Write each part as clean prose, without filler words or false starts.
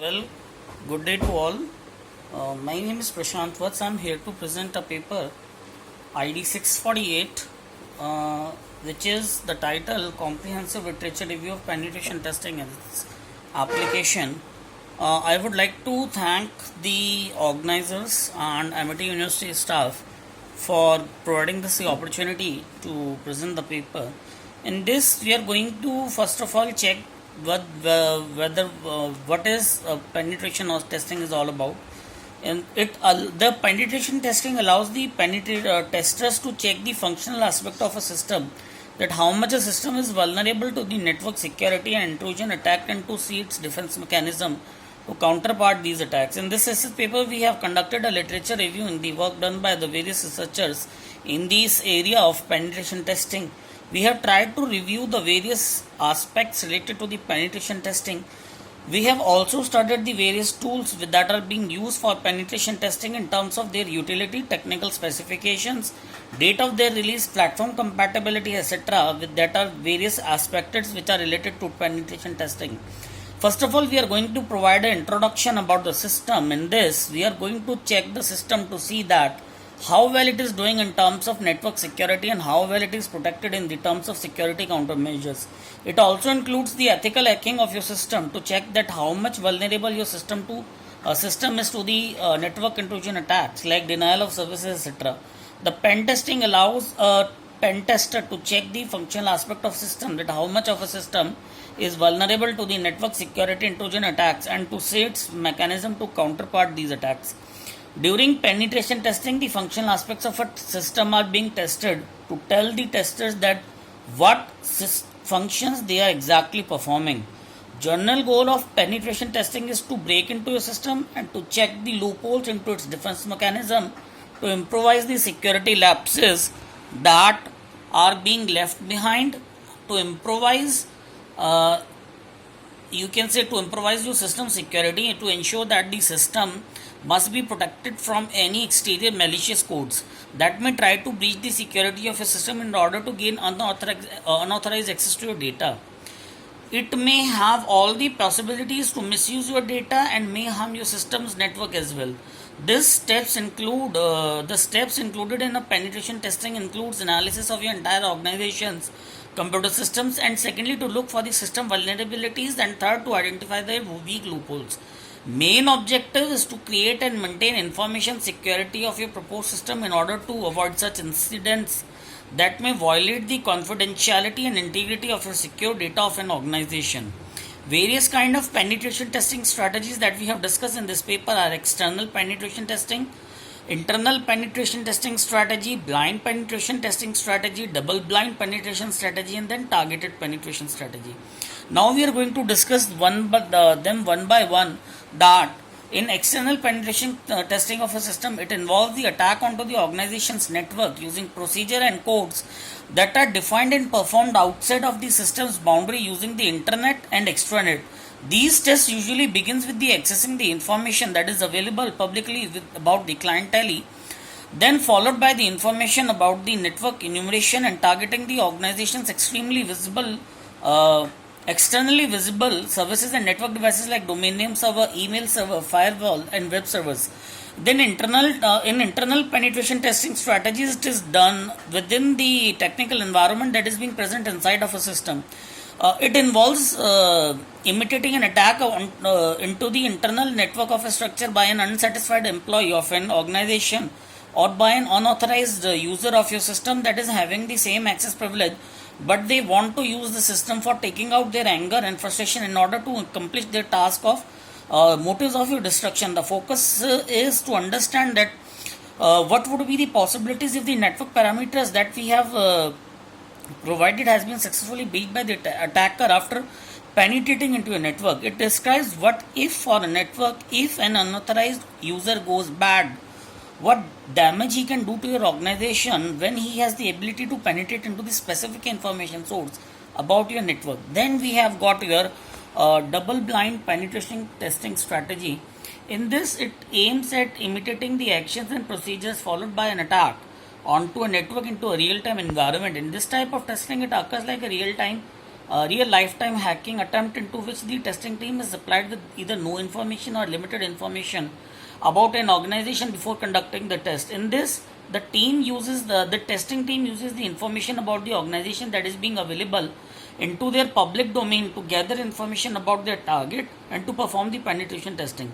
Well, good day to all. My name is Prashant Vats. I'm here to present a paper ID 648, which is the title Comprehensive Literature Review of Penetration Testing and its Application. I would like to thank the organizers and Amity University staff for providing this opportunity to present the paper. In this, we are going to first of all check whether what is penetration or testing is all about. And the penetration testing allows the testers to check the functional aspect of a system, that how much a system is vulnerable to the network security and intrusion attack, and to see its defense mechanism to counterpart these attacks. In this thesis paper, we have conducted a literature review in the work done by the various researchers in this area of penetration testing. We have tried to review the various aspects related to the penetration testing. We have also studied the various tools that are being used for penetration testing in terms of their utility, technical specifications, date of their release, platform compatibility, etc. With that are various aspects which are related to penetration testing. First of all, we are going to provide an introduction about the system. In this, we are going to check the system to see that how well it is doing in terms of network security and how well it is protected in the terms of security countermeasures. It also includes the ethical hacking of your system to check that how much vulnerable your system is to the network intrusion attacks like denial of services, etc. The pen testing allows a pen tester to check the functional aspect of system, that how much of a system is vulnerable to the network security intrusion attacks, and to see its mechanism to counterpart these attacks. During penetration testing, the functional aspects of a system are being tested to tell the testers that what functions they are exactly performing. General goal of penetration testing is to break into a system and to check the loopholes into its defense mechanism, to improvise the security lapses that are being left behind, to improvise your system security, to ensure that the system must be protected from any exterior malicious codes that may try to breach the security of a system in order to gain unauthorized access to your data. It may have all the possibilities to misuse your data and may harm your system's network as well. The steps included in a penetration testing includes analysis of your entire organization's computer systems, and secondly to look for the system vulnerabilities, and third to identify the weak loopholes. Main objective is to create and maintain information security of your proposed system in order to avoid such incidents that may violate the confidentiality and integrity of your secure data of an organization. Various kind of penetration testing strategies that we have discussed in this paper are external penetration testing, internal penetration testing strategy, blind penetration testing strategy, double blind penetration strategy, and then targeted penetration strategy. Now we are going to discuss them one by one. That in external penetration testing of a system, it involves the attack onto the organization's network using procedure and codes that are defined and performed outside of the system's boundary using the internet and extranet. These tests usually begins with the accessing the information that is available publicly about the clientele, then followed by the information about the network enumeration and targeting the organization's externally visible services and network devices like domain name server, email server, firewall, and web servers. Then in internal penetration testing strategies, it is done within the technical environment that is being present inside of a system. It involves imitating an attack into the internal network of a structure by an unsatisfied employee of an organization or by an unauthorized user of your system that is having the same access privilege, but they want to use the system for taking out their anger and frustration in order to accomplish their task of motives of your destruction. The focus is to understand that what would be the possibilities if the network parameters that we have provided has been successfully breached by the attacker after penetrating into a network. It describes what if for a network, if an unauthorized user goes bad, what damage he can do to your organization when he has the ability to penetrate into the specific information source about your network. Then we have got your double blind penetration testing strategy. In this, it aims at imitating the actions and procedures followed by an attack onto a network into a real-time environment. In this type of testing, it occurs like a real-time real lifetime hacking attempt into which the testing team is supplied with either no information or limited information about an organization before conducting the test. In this, the testing team uses the information about the organization that is being available into their public domain to gather information about their target and to perform the penetration testing.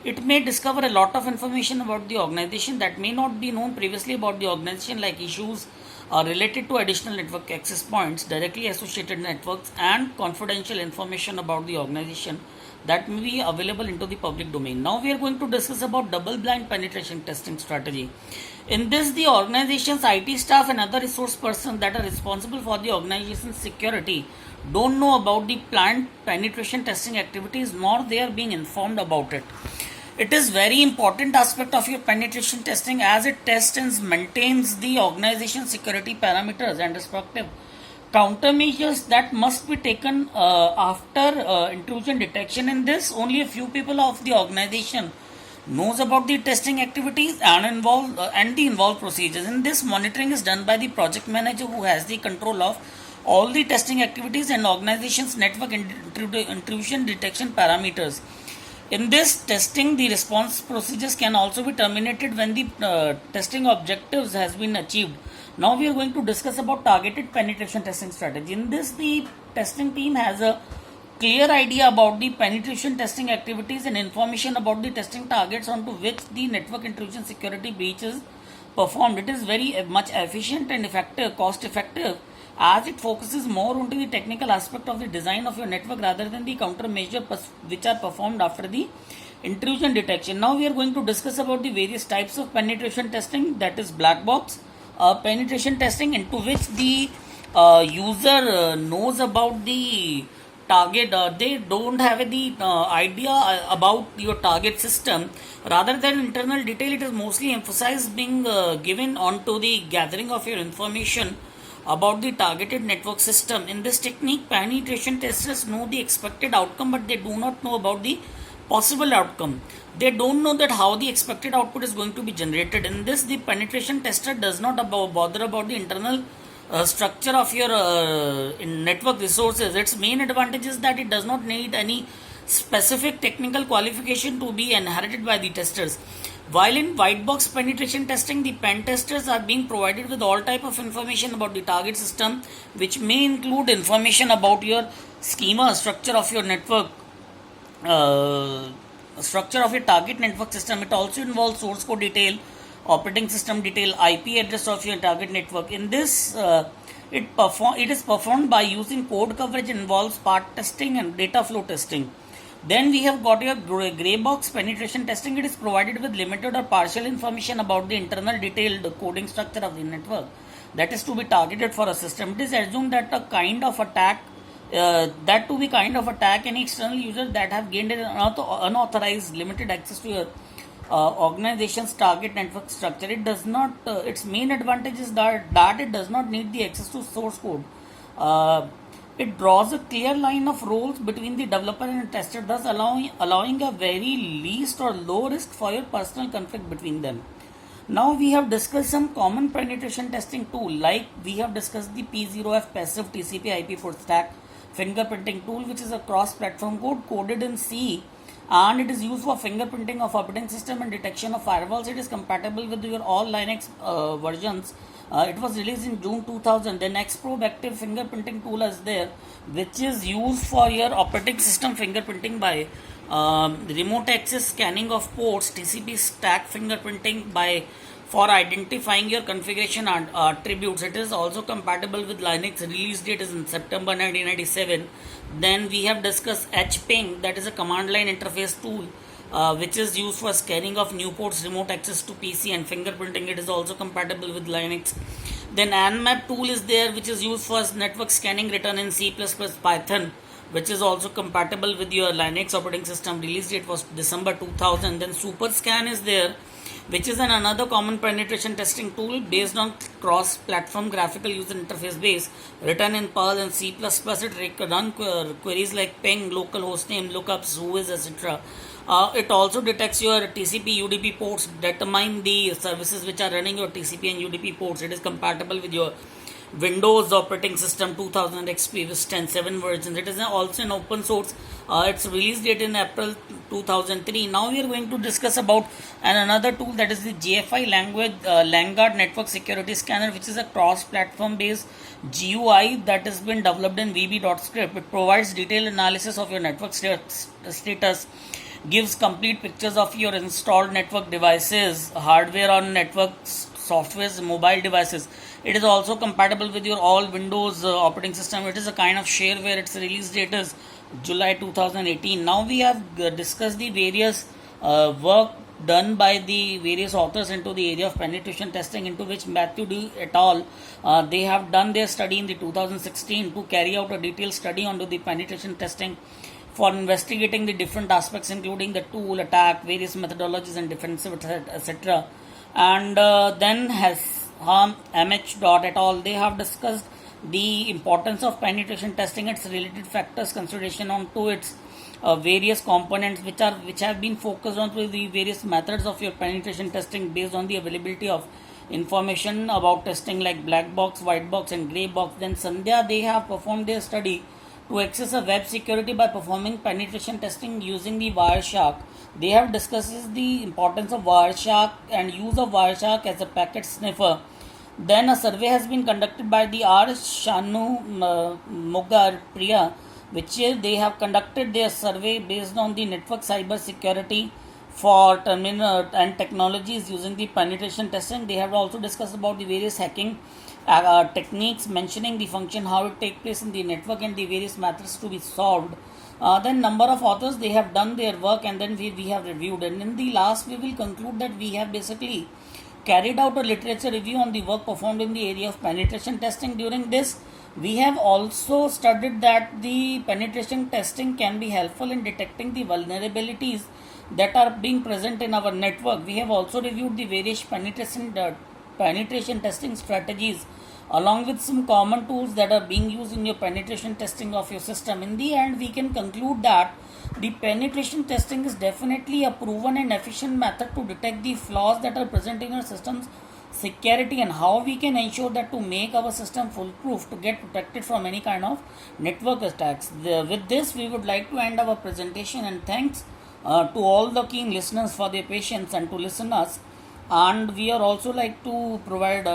It may discover a lot of information about the organization that may not be known previously about the organization, like issues related to additional network access points, directly associated networks, and confidential information about the organization that may be available into the public domain. Now we are going to discuss about double-blind penetration testing strategy. In this, the organization's IT staff and other resource persons that are responsible for the organization's security don't know about the planned penetration testing activities, nor they are being informed about it. It is very important aspect of your penetration testing, as it tests and maintains the organization's security parameters and respective countermeasures that must be taken after intrusion detection. In this, only a few people of the organization knows about the testing activities and the involved procedures. In this, monitoring is done by the project manager, who has the control of all the testing activities and organization's network intrusion detection parameters. In this testing, the response procedures can also be terminated when the testing objectives has been achieved. Now we are going to discuss about targeted penetration testing strategy. In this, the testing team has a clear idea about the penetration testing activities and information about the testing targets onto which the network intrusion security breach is performed. It is very much efficient and effective, cost effective, as it focuses more onto the technical aspect of the design of your network rather than the countermeasures which are performed after the intrusion detection. Now we are going to discuss about the various types of penetration testing, that is black box penetration testing, into which the user knows about the target. They don't have the idea about your target system. Rather than internal detail, it is mostly emphasized being given onto the gathering of your information about the targeted network system. In this technique, penetration testers know the expected outcome, but they do not know about the possible outcome. They don't know that how the expected output is going to be generated. In this, the penetration tester does not bother about the internal structure of your network resources. Its main advantage is that it does not need any specific technical qualification to be inherited by the testers. While in white box penetration testing, the pen testers are being provided with all type of information about the target system, which may include information about your schema, structure of your network, structure of your target network system. It also involves source code detail, operating system detail, IP address of your target network. In this, it is performed by using code coverage, involves part testing and data flow testing. Then we have got your grey box penetration testing. It is provided with limited or partial information about the internal detailed coding structure of the network that is to be targeted for a system. It is assumed that any external user that have gained an unauthorized limited access to your organization's target network structure. It does not. Its main advantage is that it does not need the access to source code. It draws a clear line of roles between the developer and tester, thus allowing a very least or low risk for your personal conflict between them. Now we have discussed some common penetration testing tool, like we have discussed the P0F passive TCP IP full stack fingerprinting tool, which is a cross-platform code coded in C, and it is used for fingerprinting of operating system and detection of firewalls. It is compatible with your all Linux versions. It was released in June 2000. The Nextprobe active fingerprinting tool is there, which is used for your operating system fingerprinting by remote access scanning of ports, TCP stack fingerprinting for identifying your configuration attributes. It is also compatible with Linux. Release date is in September 1997. Then we have discussed HPing, that is a command line interface tool, which is used for scanning of new ports, remote access to PC and fingerprinting. It is also compatible with Linux. Then Nmap tool is there, which is used for network scanning, written in C++ Python, which is also compatible with your Linux operating system. Release date was December 2000. Then Superscan is there, which is another common penetration testing tool based on cross-platform graphical user interface base, written in Perl and C++. It runs queries like ping, local hostname, lookups, whois, etc. It also detects your TCP UDP ports, determine the services which are running your TCP and UDP ports. It is compatible with your Windows operating system 2000 XP with 10.7 versions. It is also an open source. Its release date in April 2003. Now we are going to discuss about another tool, that is the JFI language Langard Network Security Scanner, which is a cross-platform based GUI that has been developed in VB.script. It provides detailed analysis of your network status, gives complete pictures of your installed network devices, hardware on networks, softwares, mobile devices. It is also compatible with your all Windows operating system. It is a kind of shareware. Its release date is July 2018. Now we have discussed the various work done by the various authors into the area of penetration testing, into which Matthew D et al. They have done their study in the 2016 to carry out a detailed study onto the penetration testing for investigating the different aspects, including the tool, attack, various methodologies and defensive, etc. And then has MH dot et al. They have discussed the importance of penetration testing, its related factors, consideration onto its various components which have been focused on through the various methods of your penetration testing based on the availability of information about testing like black box, white box and grey box. Then Sandhya, they have performed their study to access a web security by performing penetration testing using the Wireshark. They have discussed the importance of Wireshark and use of Wireshark as a packet sniffer. Then a survey has been conducted by the R. Shanu Mugar Priya, which they have conducted their survey based on the network cyber security for terminal and technologies using the penetration testing. They have also discussed about the various hacking techniques, mentioning the function, how it takes place in the network and the various methods to be solved. Then number of authors, they have done their work, and then we have reviewed, and in the last we will conclude that we have basically carried out a literature review on the work performed in the area of penetration testing. During this, we have also studied that the penetration testing can be helpful in detecting the vulnerabilities that are being present in our network. We have also reviewed the various penetration testing strategies along with some common tools that are being used in your penetration testing of your system. In the end, we can conclude that the penetration testing is definitely a proven and efficient method to detect the flaws that are present in your system's security, and how we can ensure that to make our system foolproof to get protected from any kind of network attacks. With this, we would like to end our presentation, and thanks to all the keen listeners for their patience and to listen us. And we are also like to provide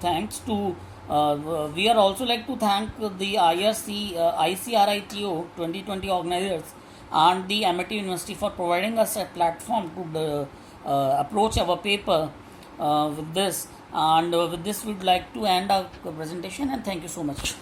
thanks to we are also like to thank the ICRITO 2020 organizers and the MIT University for providing us a platform to approach our paper with this. And with this, we would like to end our presentation, and thank you so much.